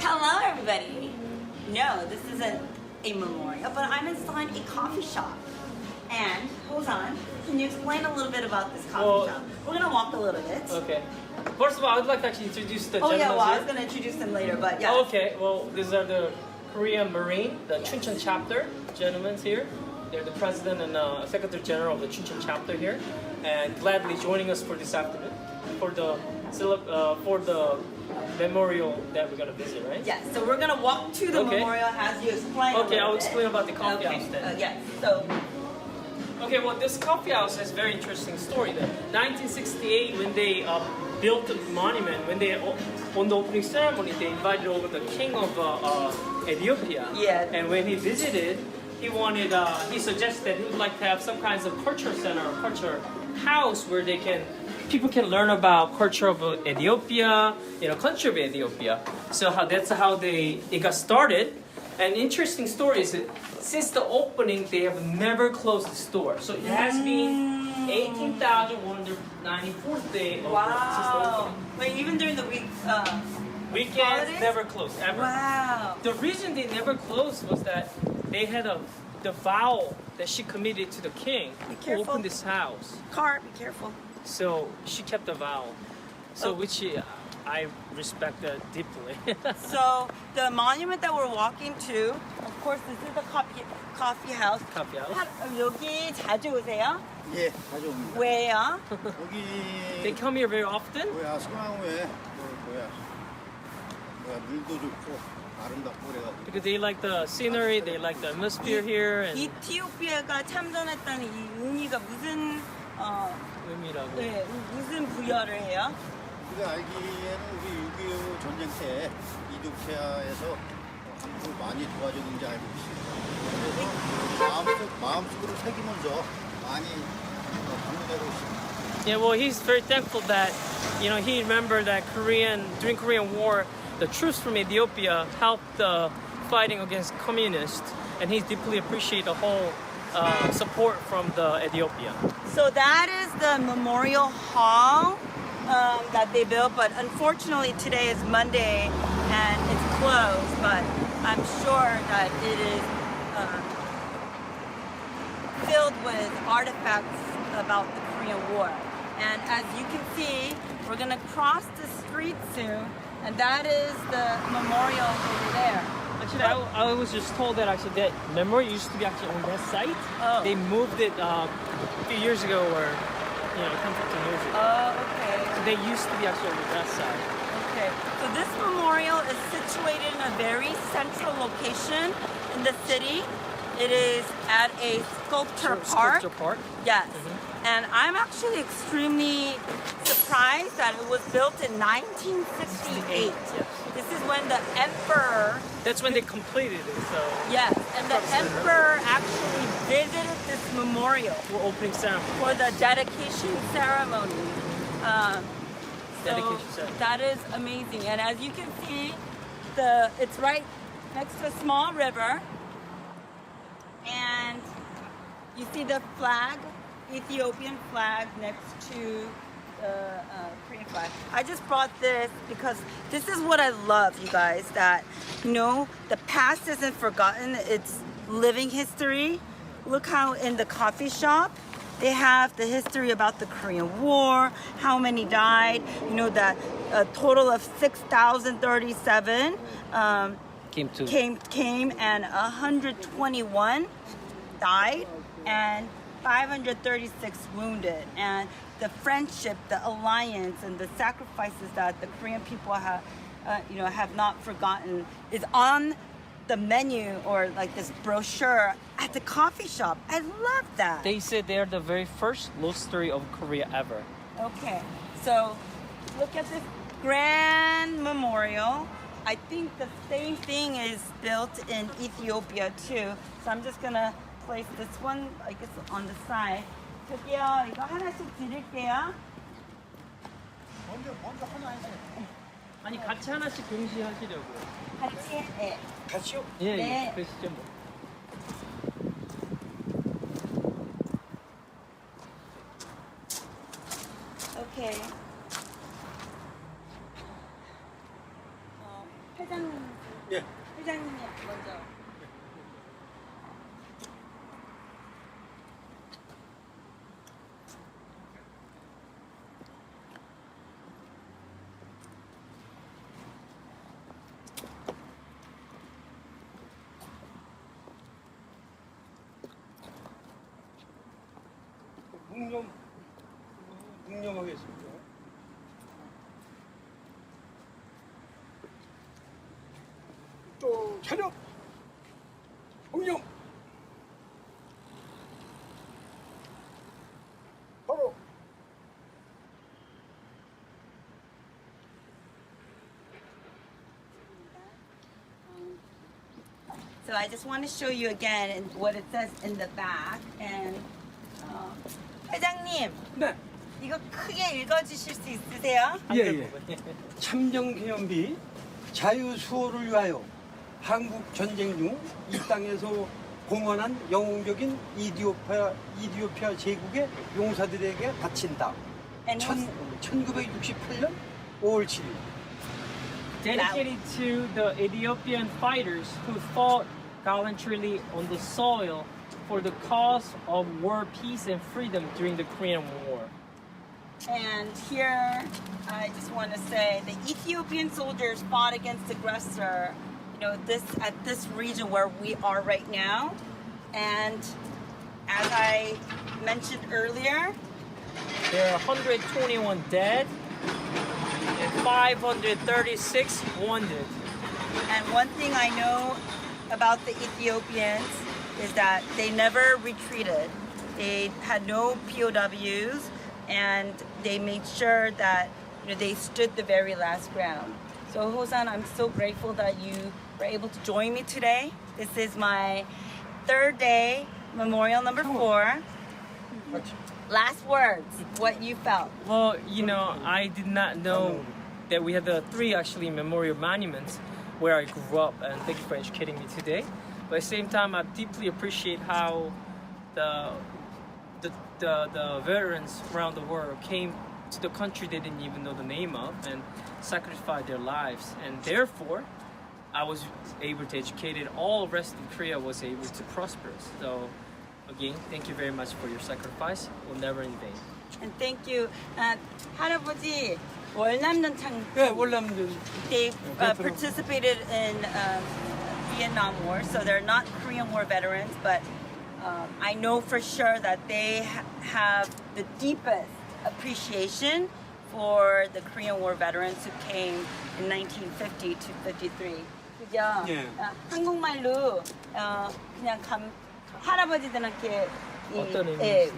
Hello, everybody. No, this isn't a memorial, but I'm inside a coffee shop. And, hold on, can you explain a little bit about this coffee shop? We're going to walk a little bit. Okay. First of all, I'd like to actually introduce the gentlemen yeah, well, I here. was going to introduce them later, but yeah. Okay, well, these are the Korean Marine, the Chuncheon chapter gentlemen here. They're the president and secretary general of the Chuncheon chapter here, and gladly joining us for this afternoon for the memorial that we're gonna visit, right? Yes, so we're going to walk to the memorial as you explain. Okay, I'll explain about the coffee house then. Yes, so. Okay, well, this coffee house has a very interesting story. Then, 1968, when they built the monument, when they on the opening ceremony, they invited over the king of Ethiopia. Yeah. And when he visited, he suggested he would like to have some kinds of culture center or culture house where people can learn about culture of Ethiopia, country of Ethiopia. So that's how it got started. And interesting story is that since the opening, they have never closed the store. So it has been 18,194th day of since the opening. Wait, even during the week, Weekends holidays? never closed ever. Wow. The reason they never closed was that they had the vow that she committed to the king to open this house. Car, be careful. So she kept the vow. So which I respect that deeply. So the monument that we're walking to, of course, this is the coffee house. Coffee house. 여기 자주 오세요? 예, 자주 옵니다. 왜요? They 여기 come here very often. 소나무에 물도 좋고 아름답고 그래가지고. Because they like the scenery, they like the atmosphere here, and 이티오피아가 참전했다는 이 의미가 무슨 의미라고. 네, 무슨 부여를 해요? 우리가 알기에는 우리 6.25 전쟁 때 이ትዮጵ야에서 한국을 많이 도와줬는지 알고 있습니다. 그래서 마음속으로 새기면서 많이 방문하고 있습니다. Yeah, well, he's very thankful that he remembered that during Korean War, the troops from Ethiopia helped the fighting against communists, and he deeply appreciates the whole support from the Ethiopia. So that is the memorial hall that they built, but unfortunately today is Monday and it's closed, but I'm sure that it is filled with artifacts about the Korean War. And as you can see, we're going to cross the street soon, and that is the memorial over there. Actually, I was just told that that memorial used to be actually on that site. Oh. They moved it a few years ago, or 10, 15 years ago. Oh, okay. So they used to be actually on that side. Okay, so this memorial is situated in a very central location in the city. It is at a sculpture park. Sculpture park. Yes. And I'm actually extremely surprised that it was built in 1968. Yes. This is when the emperor... That's when they completed it, so... Yes, and the emperor actually visited this memorial For opening ceremony. for the dedication ceremony. Dedication ceremony. That is amazing. And as you can see, it's right next to a small river. And you see the flag, Ethiopian flag next to the Korean flag. I just brought this because this is what I love, you guys, that, the past isn't forgotten. It's living history. Look how in the coffee shop, they have the history about the Korean War, how many died, that a total of 6,037 came and 121 died and 536 wounded. And the friendship, the alliance, and the sacrifices that the Korean people have not forgotten is on the menu or like this brochure at the coffee shop. I love that. They said they're the very first roastery of Korea ever. Okay, so look at this grand memorial. I think the same thing is built in Ethiopia too. So I'm just gonna place this one, I guess, on the side. 저기요, 이거 하나씩 드릴게요. 먼저 하나 해서. 아니, 같이 하나씩 동시하시려고요. 같이, 네. 같이요? 예, 네. 그러시죠 뭐. Okay. 회장님. 예. 회장님 먼저. 묵념하겠습니다. 또 차렷! 묵념! 바로! So I just want to show you again and what it says in the back. And 회장님, 네. 이거 크게 읽어주실 수 있으세요? 예. 참정기념비 자유수호를 위하여 한국 전쟁 중 이 땅에서 공헌한 영웅적인 이디오피아 제국의 용사들에게 바친다. And 1968년 5월 7일. Dedicated to the Ethiopian fighters who fought gallantly on the soil for the cause of war, peace, and freedom during the Korean War. And here, I just want to say the Ethiopian soldiers fought against aggressor, you know, at this region where we are right now. And as I mentioned earlier, There are 121 dead and 536 wounded. and one thing I know about the Ethiopians is that they never retreated. They had no POWs, and they made sure that they stood the very last ground. So Hosan, I'm so grateful that you were able to join me today. This is my third day, memorial number 4. Last words, what you felt. Well, I did not know that we had the 3 actually memorial monuments where I grew up, and thank you for educating me today. But at the same time, I deeply appreciate how the veterans around the world came to the country they didn't even know the name of and sacrificed their lives, and therefore I was able to educate it. All the rest of Korea was able to prosper. So again, thank you very much for your sacrifice. Will never in vain. And thank you. 할아버지, 월남전창. 네, 월남전. They participated in Vietnam War, so they're not Korean War veterans, but I know for sure that they have the deepest appreciation for the Korean War veterans who came in 1950 to 53. 그죠? 예. 한국말로 그냥 할아버지들한테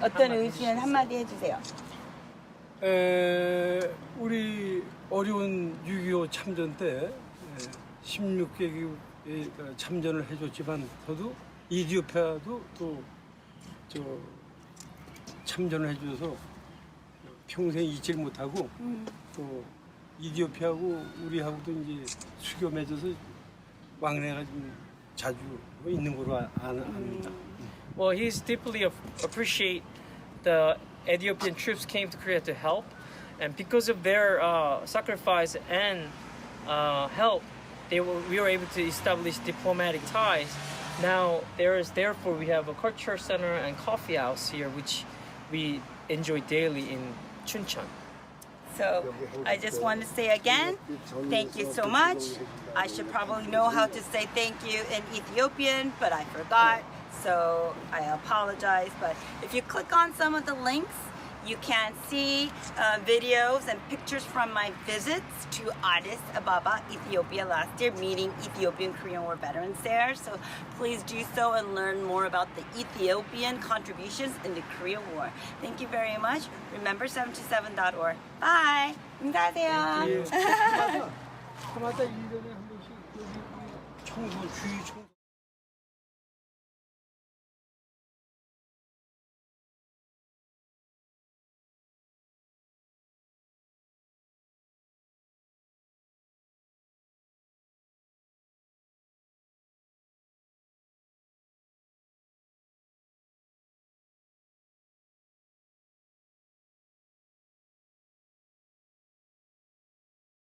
어떤 의지는 한마디 해주세요. 우리 어려운 6.25 참전 때 16개국에 참전을 해줬지만 저도 이디오피아도 또 참전을 해줘서 평생 잊질 못하고 또 이디오피아하고 우리하고도 이제 수교 맺어서 왕래가 좀 자주 있는 걸로 압니다. Well, he's deeply appreciate the Ethiopian troops came to Korea to help, and because of their sacrifice and help, we were able to establish diplomatic ties. Now therefore we have a culture center and coffee house here, which we enjoy daily in Chuncheon. So I just want to say again, thank you so much. I should probably know how to say thank you in Ethiopian, but I forgot. So I apologize. But if you click on some of the links, you can see videos and pictures from my visits to Addis Ababa, Ethiopia last year, meeting Ethiopian Korean War veterans there. So please do so and learn more about the Ethiopian contributions in the Korean War. Thank you very much. Remember 727.org. Bye. 안녕하세요. 해마다 1년에 한 번씩 여기 청소 주의 청소